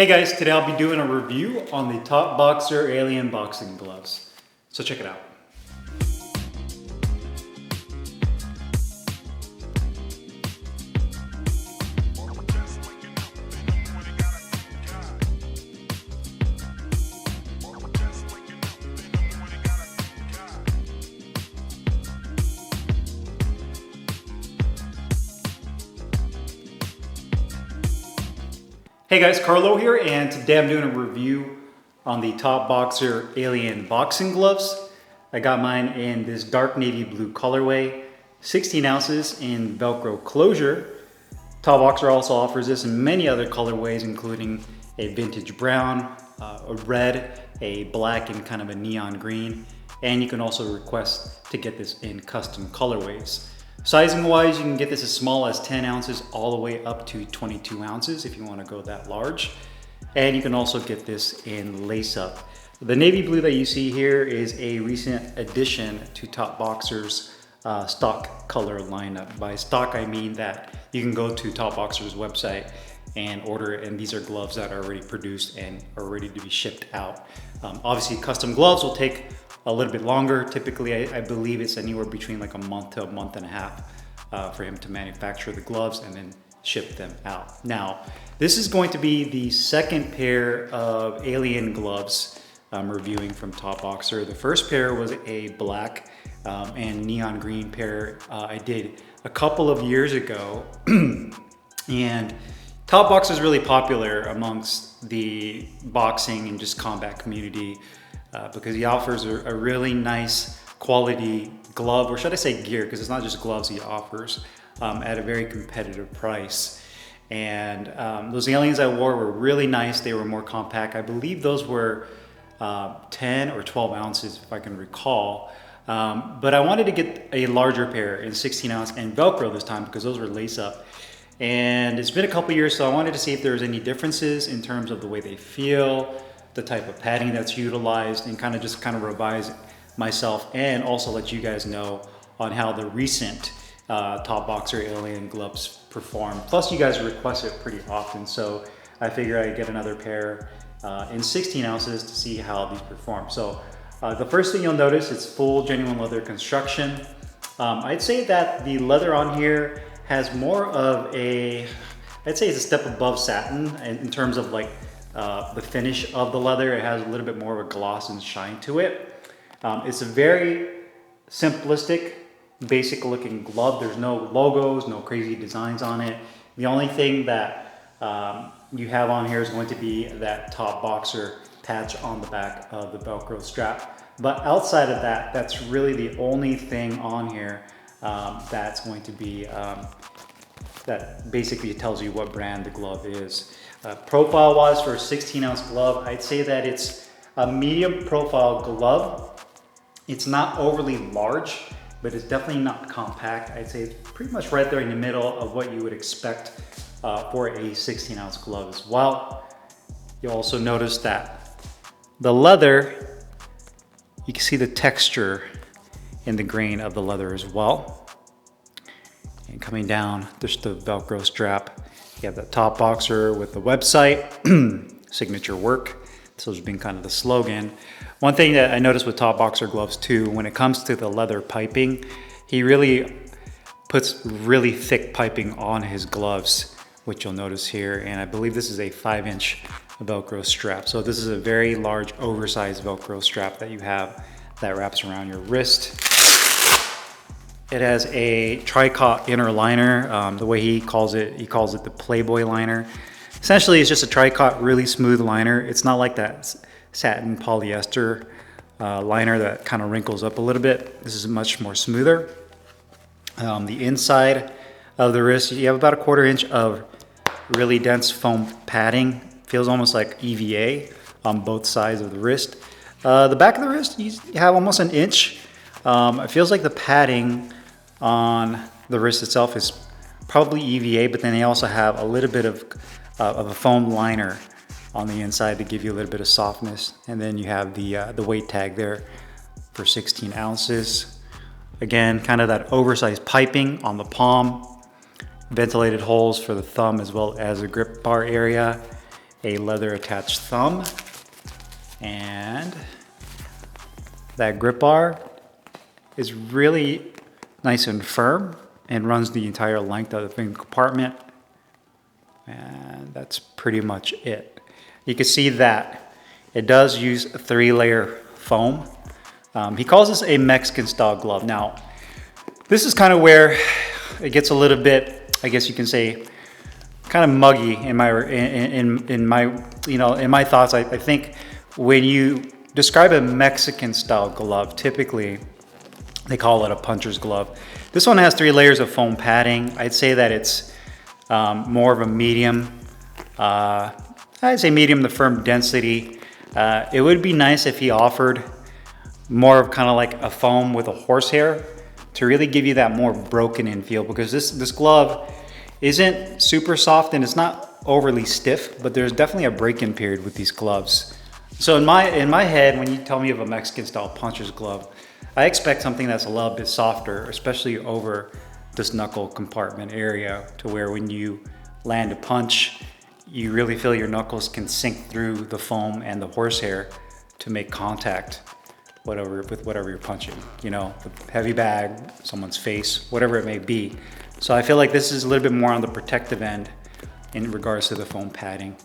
Hey guys, today I'll be doing a review on the Top Boxer Alien boxing gloves. So check it out. Hey guys, Carlo here, and today I'm doing a review on the Top Boxer Alien boxing gloves. I got mine in this dark navy blue colorway, 16 ounces in Velcro closure. Top Boxer also offers this in many other colorways, including a vintage brown, a red, a black, and kind of a neon green. And you can also request to get this in custom colorways. Sizing wise, you can get this as small as 10 ounces all the way up to 22 ounces if you want to go that large. And you can also get this in lace up. The navy blue that you see here is a recent addition to Top Boxer's stock color lineup. By stock, I mean that you can go to Top Boxer's website and order it, and these are gloves that are already produced and are ready to be shipped out. Obviously, custom gloves will take a little bit longer. Typically, I believe it's anywhere between like a month to a month and a half for him to manufacture the gloves and then ship them out. Now, this is going to be the second pair of Alien gloves I'm reviewing from Top Boxer. The first pair was a black and neon green pair I did a couple of years ago. And Top Boxer is really popular amongst the boxing and just combat community because he offers a really nice quality glove, or should I say gear, because it's not just gloves he offers, at a very competitive price. And those Aliens I wore were really nice. They were more compact. I believe those were 10 or 12 ounces if I can recall. But I wanted to get a larger pair in 16 ounce and Velcro this time because those were lace up. And it's been a couple years, so I wanted to see if there was any differences in terms of the way they feel, the type of padding that's utilized, and kind of revise myself and also let you guys know on how the recent Top Boxer Alien gloves perform. Plus you guys request it pretty often, so I figure I'd get another pair in 16 ounces to see how these perform. So the first thing you'll notice, it's full genuine leather construction. I'd say that the leather on here has more of I'd say it's a step above satin in terms of like the finish of the leather. It has a little bit more of a gloss and shine to it. It's a very simplistic, basic looking glove. There's no logos, no crazy designs on it. The only thing that you have on here is going to be that Top Boxer patch on the back of the Velcro strap. But outside of that, that's really the only thing on here that's going to be, that basically tells you what brand the glove is. Profile wise, for a 16 ounce glove, I'd say that it's a medium profile glove. It's not overly large, but it's definitely not compact. I'd say it's pretty much right there in the middle of what you would expect for a 16 ounce glove as well. You'll also notice that the leather, you can see the texture in the grain of the leather as well. And coming down, there's the Velcro strap. You have the Top Boxer with the website, signature work. This has been kind of the slogan. One thing that I noticed with Top Boxer gloves too, when it comes to the leather piping, he really puts really thick piping on his gloves, which you'll notice here. And I believe this is a 5-inch Velcro strap. So this is a very large, oversized Velcro strap that you have that wraps around your wrist. It has a tricot inner liner. The way he calls it the Playboy liner. Essentially, it's just a tricot, really smooth liner. It's not like that satin polyester liner that kind of wrinkles up a little bit. This is much more smoother. The inside of the wrist, you have about 1/4 inch of really dense foam padding. Feels almost like EVA on both sides of the wrist. The back of the wrist, you have almost 1 inch. It feels like the padding on the wrist itself is probably EVA, but then they also have a little bit of a foam liner on the inside to give you a little bit of softness. And then you have the weight tag there for 16 ounces. Again, kind of that oversized piping on the palm, ventilated holes for the thumb as well as the grip bar area. a leather attached thumb, and that grip bar is really nice and firm and runs the entire length of the finger compartment. And that's pretty much it. You can see that it does use a 3-layer foam. He calls this a Mexican style glove. Now, this is kind of where it gets a little bit, I guess you can say, kind of muggy in my thoughts. I think when you describe a Mexican style glove, typically they call it a puncher's glove. This one has 3 layers of foam padding. I'd say that it's more of a medium. I'd say medium to firm density. It would be nice if he offered more of kind of like a foam with a horsehair to really give you that more broken in feel, because this glove isn't super soft and it's not overly stiff, but there's definitely a break-in period with these gloves. So in my head, when you tell me of a Mexican style puncher's glove, I expect something that's a little bit softer, especially over this knuckle compartment area, to where when you land a punch, you really feel your knuckles can sink through the foam and the horsehair to make contact with whatever you're punching, you know, the heavy bag, someone's face, whatever it may be. So I feel like this is a little bit more on the protective end in regards to the foam padding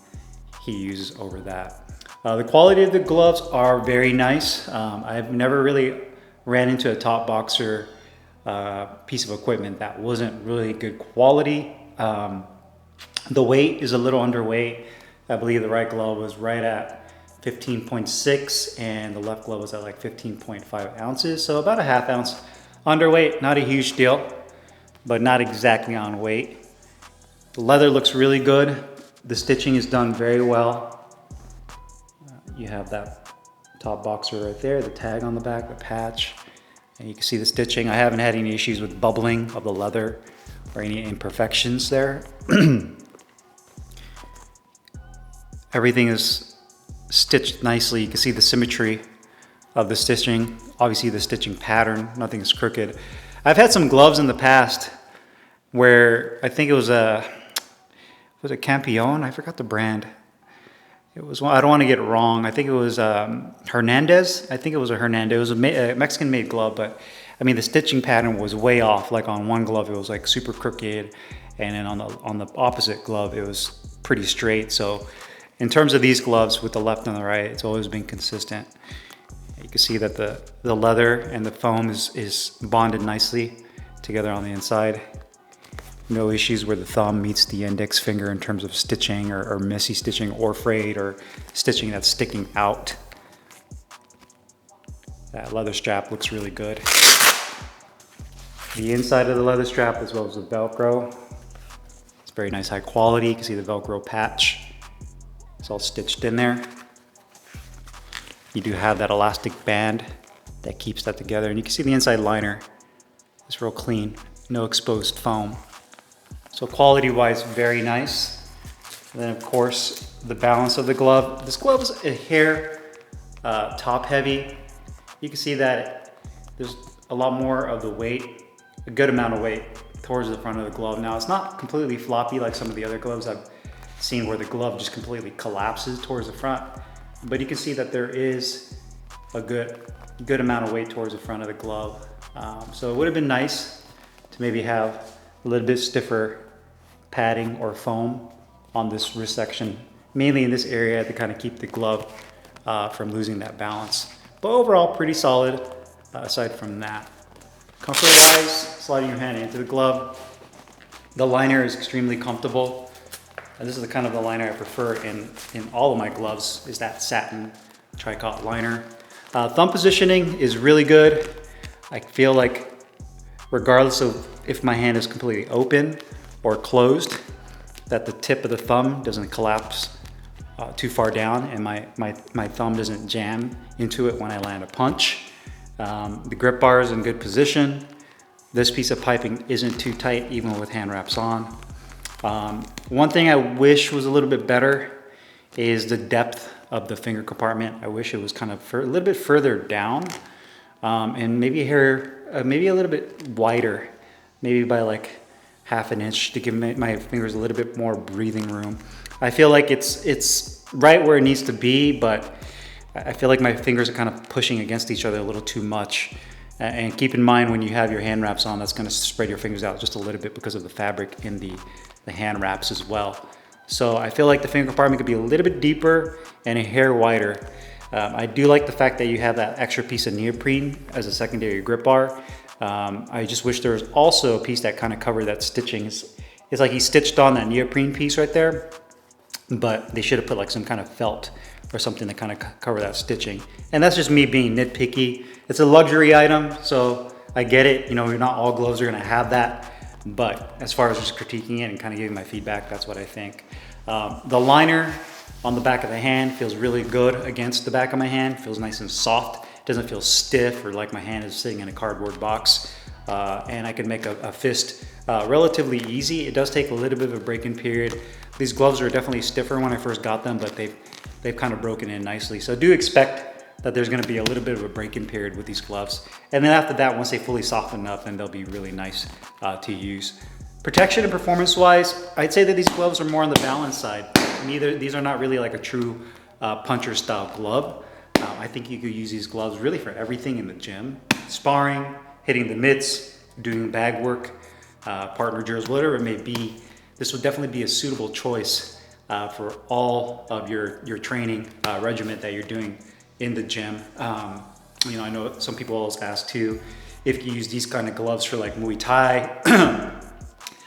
he uses over that. The quality of the gloves are very nice. I've never really ran into a Top Boxer piece of equipment that wasn't really good quality. The weight is a little underweight. I believe the right glove was right at 15.6 and the left glove was at like 15.5 ounces. So about a ½ ounce underweight, not a huge deal, but not exactly on weight. The leather looks really good. The stitching is done very well. You have that Top Boxer right there, the tag on the back, the patch, and you can see the stitching. I haven't had any issues with bubbling of the leather or any imperfections there. Everything is stitched nicely. You can see the symmetry of the stitching. Obviously the stitching pattern, nothing is crooked. I've had some gloves in the past where I think it was a Campione? I forgot the brand. It was one, I don't want to get it wrong. I think it was Hernandez. I think it was a Hernandez. It was a Mexican-made glove, but I mean the stitching pattern was way off. Like on one glove, it was like super crooked, and then on the opposite glove, it was pretty straight. So in terms of these gloves with the left and the right, it's always been consistent. You can see that the leather and the foam is bonded nicely together on the inside. No issues where the thumb meets the index finger in terms of stitching or messy stitching or frayed or stitching that's sticking out. That leather strap looks really good. The inside of the leather strap as well as the Velcro, it's very nice, high quality. You can see the Velcro patch. It's all stitched in there. You do have that elastic band that keeps that together, and you can see the inside liner. It's real clean, no exposed foam. So quality-wise, very nice. And then of course, the balance of the glove. This glove is a hair top heavy. You can see that there's a lot more of the weight, a good amount of weight towards the front of the glove. Now it's not completely floppy like some of the other gloves I've seen where the glove just completely collapses towards the front. But you can see that there is a good amount of weight towards the front of the glove. So it would have been nice to maybe have a little bit stiffer padding or foam on this wrist section, mainly in this area to kind of keep the glove from losing that balance. But overall, pretty solid aside from that. Comfort-wise, sliding your hand into the glove. The liner is extremely comfortable. This is the kind of the liner I prefer in all of my gloves, is that satin tricot liner. Thumb positioning is really good. I feel like regardless of if my hand is completely open or closed, that the tip of the thumb doesn't collapse too far down and my thumb doesn't jam into it when I land a punch. The grip bar is in good position. This piece of piping isn't too tight even with hand wraps on. One thing I wish was a little bit better is the depth of the finger compartment. I wish it was kind of a little bit further down and maybe a little bit wider, maybe by like ½ an inch to give my fingers a little bit more breathing room. I feel like it's right where it needs to be, but I feel like my fingers are kind of pushing against each other a little too much. And keep in mind when you have your hand wraps on, that's going to spread your fingers out just a little bit because of the fabric in the hand wraps as well. So I feel like the finger compartment could be a little bit deeper and a hair wider. I do like the fact that you have that extra piece of neoprene as a secondary grip bar. I just wish there was also a piece that kind of covered that stitching. It's like he stitched on that neoprene piece right there, but they should have put like some kind of felt or something to kind of cover that stitching. And that's just me being nitpicky. It's a luxury item, so I get it. You know, not all gloves are gonna have that, but as far as just critiquing it and kind of giving my feedback, that's what I think. The liner on the back of the hand feels really good against the back of my hand. Feels nice and soft. It doesn't feel stiff or like my hand is sitting in a cardboard box. And I can make a fist relatively easy. It does take a little bit of a break-in period. These gloves are definitely stiffer when I first got them, but they've kind of broken in nicely. So do expect that there's gonna be a little bit of a break-in period with these gloves. And then after that, once they fully soften up, then they'll be really nice to use. Protection and performance-wise, I'd say that these gloves are more on the balance side. These are not really like a true puncher style glove. I think you could use these gloves really for everything in the gym. Sparring, hitting the mitts, doing bag work, partner drills, whatever it may be. This would definitely be a suitable choice for all of your training regimen that you're doing in the gym. You know, I know some people always ask too, if you use these kind of gloves for like Muay Thai.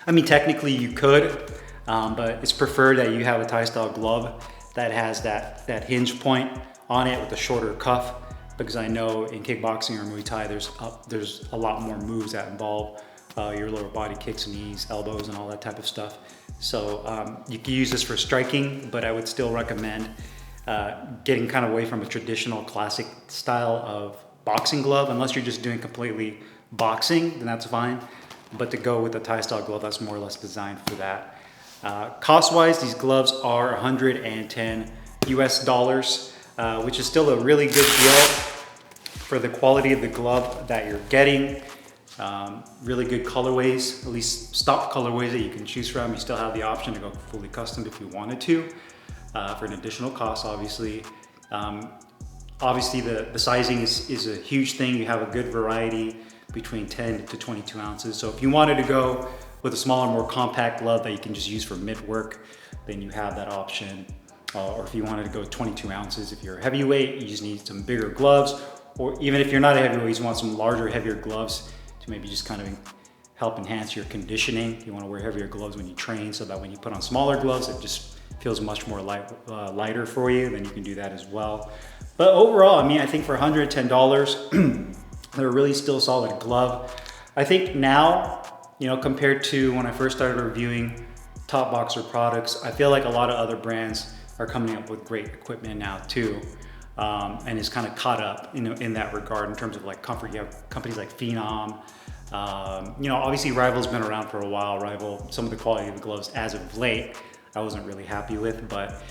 I mean, technically you could, but it's preferred that you have a Thai style glove that has that hinge point on it with a shorter cuff, because I know in kickboxing or Muay Thai, there's a lot more moves that involve your lower body kicks, knees, elbows, and all that type of stuff. So you can use this for striking, but I would still recommend getting kind of away from a traditional classic style of boxing glove. Unless you're just doing completely boxing, then that's fine. But to go with a Thai style glove, that's more or less designed for that. Cost-wise, these gloves are $110 US, which is still a really good deal for the quality of the glove that you're getting. Really good colorways, at least stock colorways that you can choose from. You still have the option to go fully custom if you wanted to, for an additional cost, obviously. Obviously, the sizing is a huge thing. You have a good variety between 10 to 22 ounces. So if you wanted to go with a smaller, more compact glove that you can just use for mid work, then you have that option. Or if you wanted to go 22 ounces, if you're a heavyweight, you just need some bigger gloves. Or even if you're not a heavyweight, you just want some larger, heavier gloves to maybe just kind of help enhance your conditioning. You want to wear heavier gloves when you train, so that when you put on smaller gloves, it just feels much more lighter for you. Then you can do that as well. But overall, I mean, I think for $110, they're a really still solid glove. I think now, you know, compared to when I first started reviewing Top Boxer products, I feel like a lot of other brands are coming up with great equipment now too. And it's kind of caught up, you know, in that regard in terms of like comfort. You have companies like Phenom. You know, obviously Rival's been around for a while. Rival, some of the quality of the gloves as of late, I wasn't really happy with, but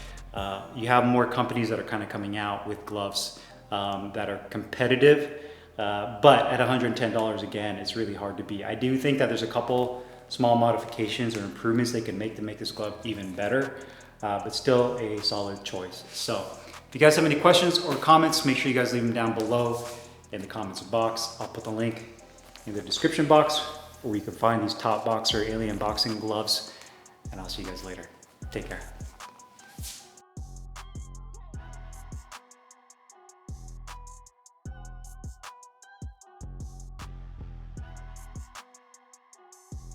you have more companies that are kind of coming out with gloves that are competitive. But at $110 again, it's really hard to beat. I do think that there's a couple small modifications or improvements they can make to make this glove even better, but still a solid choice. So if you guys have any questions or comments, make sure you guys leave them down below in the comments box. I'll put the link in the description box where you can find these Top Boxer Alien Boxing gloves, and I'll see you guys later. Take care.